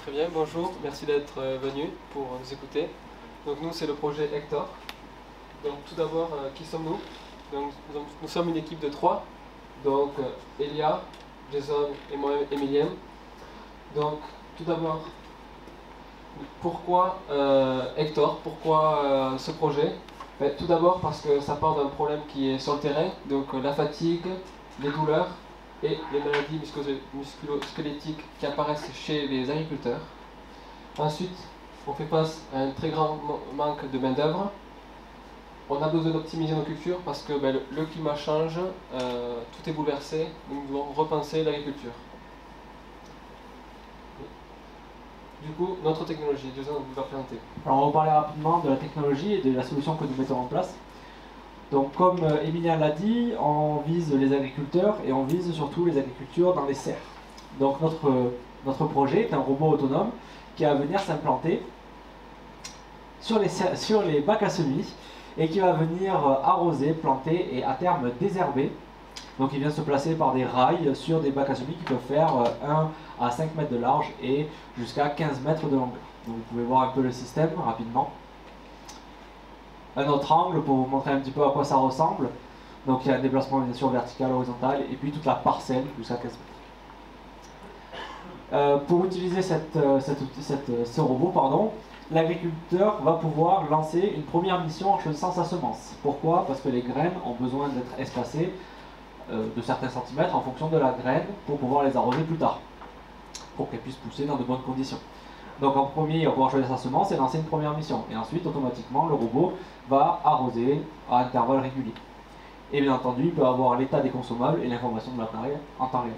Très bien, bonjour, merci d'être venu pour nous écouter. Donc nous, c'est le projet Hector. Donc tout d'abord, qui sommes-nous? Nous sommes une équipe de 3. Donc Elia, Jason et moi, Emilien. Donc tout d'abord, pourquoi Hector? Pourquoi ce projet? Tout d'abord parce que ça part d'un problème qui est sur le terrain, donc la fatigue, les douleurs et les maladies musculo-squelettiques qui apparaissent chez les agriculteurs. Ensuite, on fait face à un très grand manque de main-d'œuvre. On a besoin d'optimiser nos cultures parce que le climat change, tout est bouleversé, donc nous devons repenser l'agriculture. Du coup, notre technologie, Jason va présenter. Alors on va vous parler rapidement de la technologie et de la solution que nous mettons en place. Donc comme Emilien l'a dit, on vise les agriculteurs et on vise surtout les agricultures dans les serres. Donc notre projet est un robot autonome qui va venir s'implanter sur les bacs à semis et qui va venir arroser, planter et à terme désherber. Donc il vient se placer par des rails sur des bacs à semis qui peuvent faire 1 à 5 mètres de large et jusqu'à 15 mètres de longueur. Donc vous pouvez voir un peu le système rapidement. Un autre angle pour vous montrer un petit peu à quoi ça ressemble. Donc il y a un déplacement bien sûr vertical, horizontal et puis toute la parcelle jusqu'à 15 mètres. Pour utiliser ce robot, l'agriculteur va pouvoir lancer une première mission en choisissant sa semence. Pourquoi? Parce que les graines ont besoin d'être espacées de certains centimètres en fonction de la graine pour pouvoir les arroser plus tard, pour qu'elles puissent pousser dans de bonnes conditions. Donc en premier, il va pouvoir choisir sa semence et lancer une première mission. Et ensuite, automatiquement, le robot va arroser à intervalles réguliers. Et bien entendu, il peut avoir l'état des consommables et l'information de l'appareil en temps réel.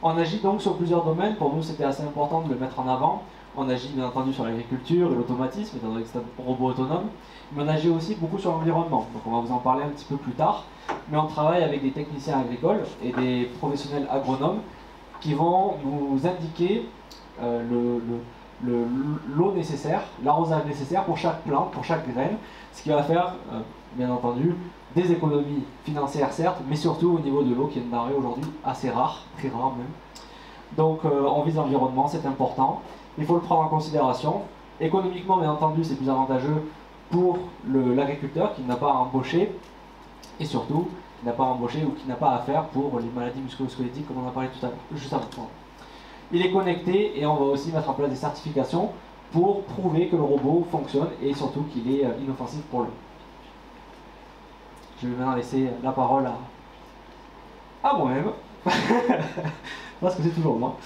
On agit donc sur plusieurs domaines. Pour nous, c'était assez important de le mettre en avant. On agit bien entendu sur l'agriculture et l'automatisme, étant donné que c'est un robot autonome. Mais on agit aussi beaucoup sur l'environnement. Donc on va vous en parler un petit peu plus tard. Mais on travaille avec des techniciens agricoles et des professionnels agronomes qui vont nous indiquer l'eau nécessaire, l'arrosage nécessaire pour chaque plante, pour chaque graine, ce qui va faire, bien entendu, des économies financières certes, mais surtout au niveau de l'eau qui est une denrée aujourd'hui assez rare, très rare même. Donc on vise l'environnement, c'est important, il faut le prendre en considération. Économiquement, bien entendu, c'est plus avantageux pour l'agriculteur qui n'a pas à embaucher, et surtout, qui n'a pas à embaucher ou qui n'a pas à faire pour les maladies musculo-squelettiques comme on en a parlé tout à l'heure, juste avant. Il est connecté et on va aussi mettre en place des certifications pour prouver que le robot fonctionne et surtout qu'il est inoffensif pour l'homme. Je vais maintenant laisser la parole à moi-même, parce que c'est toujours moi.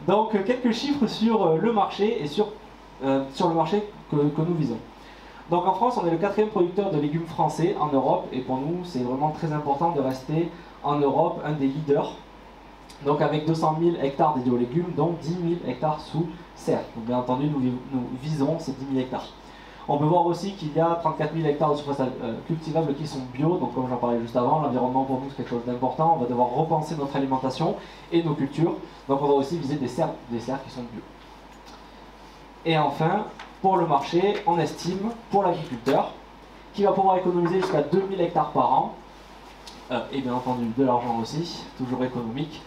Donc quelques chiffres sur le marché et sur le marché que nous visons. Donc en France, on est le 4e producteur de légumes français en Europe et pour nous, c'est vraiment très important de rester en Europe un des leaders. Donc avec 200 000 hectares dédiés aux légumes, dont 10 000 hectares sous serre. Donc bien entendu, nous visons ces 10 000 hectares. On peut voir aussi qu'il y a 34 000 hectares de surface cultivables qui sont bio, donc comme j'en parlais juste avant, l'environnement pour nous c'est quelque chose d'important, on va devoir repenser notre alimentation et nos cultures, donc on va aussi viser des serres qui sont bio. Et enfin, pour le marché, on estime, pour l'agriculteur, qu'il va pouvoir économiser jusqu'à 2 000 hectares par an, et bien entendu de l'argent aussi, toujours économique.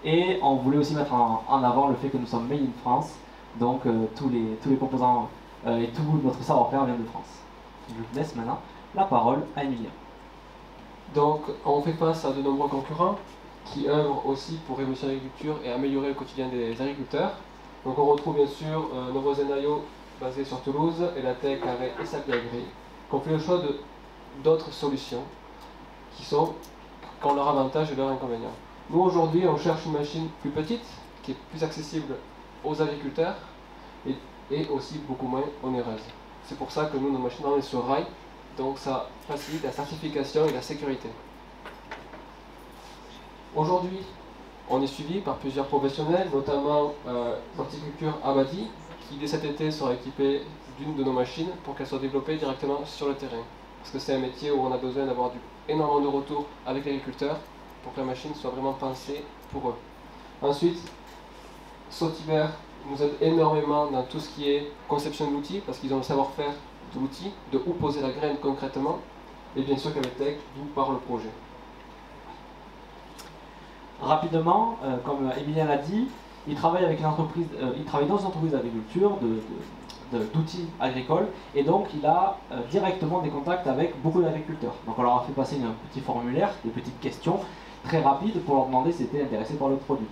Et on voulait aussi mettre en avant le fait que nous sommes made in France, donc tous les composants et tout notre savoir-faire vient de France. Je laisse maintenant la parole à Emilien. Donc on fait face à de nombreux concurrents qui œuvrent aussi pour révolutionner l'agriculture et améliorer le quotidien des agriculteurs. Donc on retrouve bien sûr nos voisins Nayo basés sur Toulouse, Elatec, Carré et Sappi Agri, qui ont fait le choix d'autres solutions qui ont leur avantage et leurs inconvénients. Nous aujourd'hui on cherche une machine plus petite, qui est plus accessible aux agriculteurs et aussi beaucoup moins onéreuse. C'est pour ça que nous, nos machines on est sur rail, donc ça facilite la certification et la sécurité. Aujourd'hui, on est suivi par plusieurs professionnels, notamment l'horticulture Abadi, qui dès cet été sera équipée d'une de nos machines pour qu'elle soit développée directement sur le terrain. Parce que c'est un métier où on a besoin d'avoir énormément de retours avec l'agriculteur pour que la machine soit vraiment pensée pour eux. Ensuite, Sautiver nous aide énormément dans tout ce qui est conception de l'outil, parce qu'ils ont le savoir-faire de l'outil, de où poser la graine concrètement, et bien sûr qu'avec d'où part le projet. Rapidement, comme Emilien l'a dit, Il travaille avec une entreprise, il travaille dans une entreprise d'agriculture, d'outils agricoles, et donc il a directement des contacts avec beaucoup d'agriculteurs. Donc on leur a fait passer un petit formulaire, des petites questions très rapides pour leur demander s'ils étaient intéressés par le produit.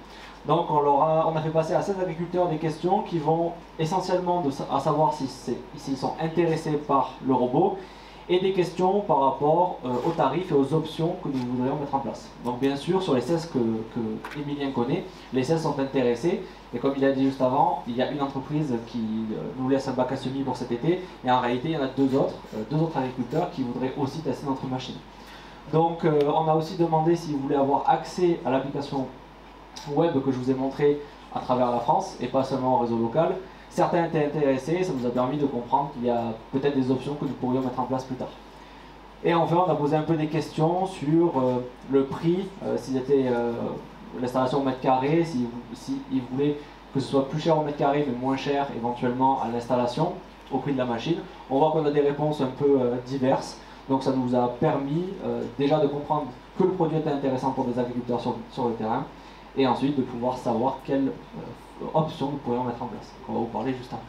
Donc on a fait passer à 16 agriculteurs des questions qui vont essentiellement à savoir s'ils sont intéressés par le robot, et des questions par rapport aux tarifs et aux options que nous voudrions mettre en place. Donc bien sûr, sur les 16 que Emilien connaît, les 16 sont intéressés, et comme il a dit juste avant, il y a une entreprise qui nous laisse un bac à semis pour cet été, et en réalité il y en a deux autres agriculteurs qui voudraient aussi tester notre machine. Donc on a aussi demandé s'ils voulaient avoir accès à l'application web que je vous ai montré à travers la France, et pas seulement au réseau local. Certains étaient intéressés, ça nous a permis de comprendre qu'il y a peut-être des options que nous pourrions mettre en place plus tard. Et enfin, on a posé un peu des questions sur le prix, si c'était l'installation au mètre carré, s'ils voulaient que ce soit plus cher au mètre carré, mais moins cher éventuellement à l'installation, au prix de la machine. On voit qu'on a des réponses un peu diverses, donc ça nous a permis déjà de comprendre que le produit était intéressant pour des agriculteurs sur le terrain, et ensuite de pouvoir savoir quelles options nous pourrions mettre en place. On va vous parler juste après.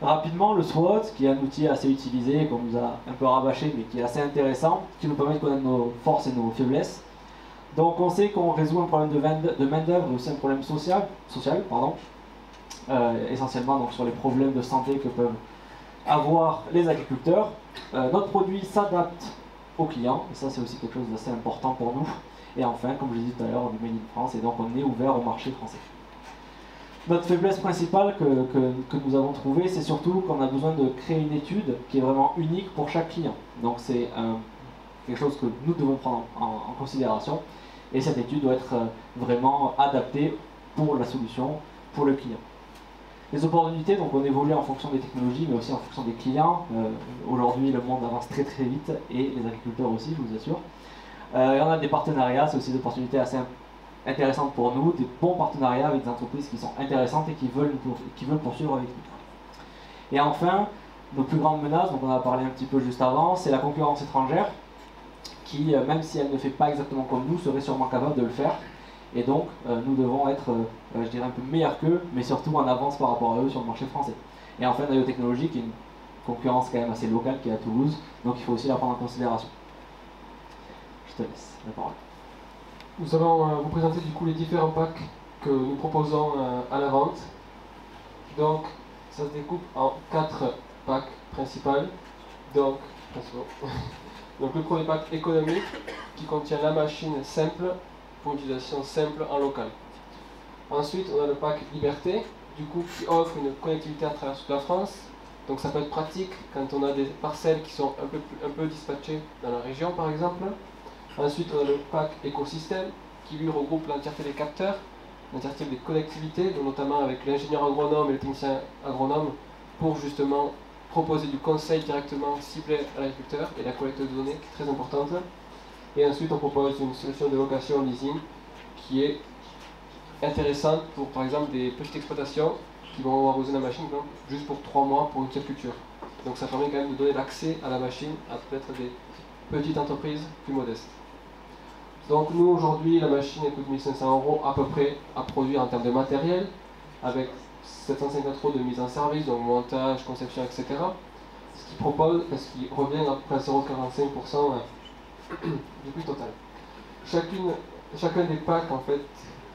Rapidement, le SWOT, qui est un outil assez utilisé, qu'on nous a un peu rabâché, mais qui est assez intéressant, qui nous permet de connaître nos forces et nos faiblesses. Donc on sait qu'on résout un problème de main-d'œuvre et aussi un problème social essentiellement donc, sur les problèmes de santé que peuvent avoir les agriculteurs. Notre produit s'adapte aux clients, et ça c'est aussi quelque chose d'assez important pour nous. Et enfin, comme je l'ai dit tout à l'heure, du Made in France, et donc on est ouvert au marché français. Notre faiblesse principale que nous avons trouvée, c'est surtout qu'on a besoin de créer une étude qui est vraiment unique pour chaque client. Donc c'est quelque chose que nous devons prendre en considération, et cette étude doit être vraiment adaptée pour la solution, pour le client. Les opportunités, donc on évolue en fonction des technologies, mais aussi en fonction des clients. Aujourd'hui, le monde avance très très vite, et les agriculteurs aussi, je vous assure. Et on a des partenariats, c'est aussi des opportunités assez intéressantes pour nous, des bons partenariats avec des entreprises qui sont intéressantes et qui veulent poursuivre avec nous. Et enfin, nos plus grandes menaces, donc on en a parlé un petit peu juste avant, c'est la concurrence étrangère, qui, même si elle ne fait pas exactement comme nous, serait sûrement capable de le faire. Et donc, nous devons être, je dirais, un peu meilleurs qu'eux, mais surtout en avance par rapport à eux sur le marché français. Et enfin, Nayo Technologies, qui est une concurrence quand même assez locale, qui est à Toulouse, donc il faut aussi la prendre en considération. Je te laisse la parole. Nous allons vous présenter du coup les différents packs que nous proposons à la vente. Donc, ça se découpe en 4 packs principaux. Donc le premier pack économique qui contient la machine simple pour une utilisation simple en local. Ensuite, on a le pack liberté, du coup qui offre une connectivité à travers toute la France. Donc ça peut être pratique quand on a des parcelles qui sont un peu dispatchées dans la région par exemple. Ensuite, on a le pack écosystème qui lui regroupe l'entièreté des capteurs, l'entièreté des connectivités, donc notamment avec l'ingénieur agronome et le technicien agronome pour justement proposer du conseil directement ciblé à l'agriculteur et la collecte de données qui est très importante. Et ensuite, on propose une solution de location leasing qui est intéressante pour par exemple des petites exploitations qui vont avoir besoin de la machine juste pour 3 mois pour une seule culture. Donc ça permet quand même de donner l'accès à la machine à peut-être des petites entreprises plus modestes. Donc nous aujourd'hui la machine coûte 1 500 € à peu près à produire en termes de matériel, avec 750 € de mise en service, donc montage, conception, etc. Ce qui revient à peu près à 0,45% du prix total. Chacun des packs en fait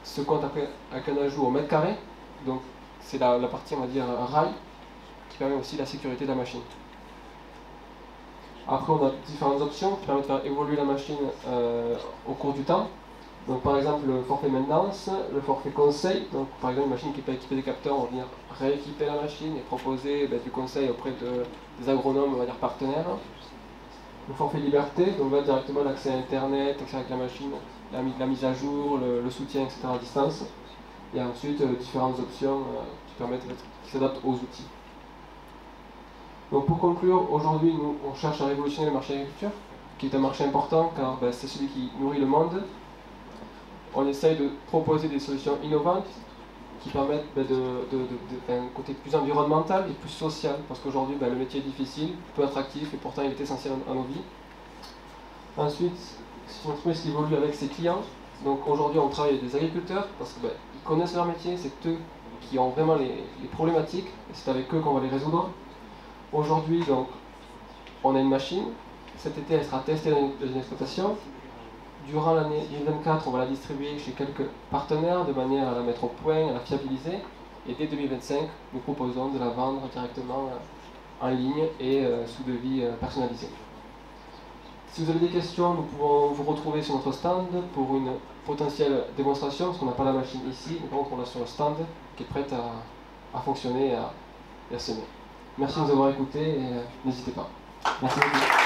se compte après avec un ajout au mètre carré, donc c'est la partie on va dire rail qui permet aussi la sécurité de la machine. Après, on a différentes options qui permettent de faire évoluer la machine au cours du temps. Donc, par exemple, le forfait maintenance, le forfait conseil. Donc, par exemple, une machine qui n'est pas équipée de capteurs, on va venir rééquiper la machine et proposer du conseil auprès des agronomes, on va dire partenaires. Le forfait liberté, donc là directement l'accès à Internet, accès avec la machine, la mise à jour, le soutien, etc. à distance. Et ensuite, différentes options qui s'adaptent aux outils. Donc pour conclure, aujourd'hui nous on cherche à révolutionner le marché de l'agriculture, qui est un marché important car c'est celui qui nourrit le monde. On essaye de proposer des solutions innovantes qui permettent d'un côté plus environnemental et plus social, parce qu'aujourd'hui le métier est difficile, peu attractif et pourtant il est essentiel à nos vies. Ensuite, c'est une entreprise qui évolue avec ses clients, Donc aujourd'hui, on travaille avec des agriculteurs parce qu'ils connaissent leur métier, c'est eux qui ont vraiment les problématiques, et c'est avec eux qu'on va les résoudre. Aujourd'hui, donc, on a une machine. Cet été, elle sera testée dans une exploitation. Durant l'année 2024, on va la distribuer chez quelques partenaires de manière à la mettre au point, à la fiabiliser. Et dès 2025, nous proposons de la vendre directement en ligne et sous devis personnalisé. Si vous avez des questions, nous pouvons vous retrouver sur notre stand pour une potentielle démonstration, parce qu'on n'a pas la machine ici, donc on l'a sur le stand qui est prête à fonctionner et à semer. Merci de nous avoir écoutés et n'hésitez pas. Merci beaucoup.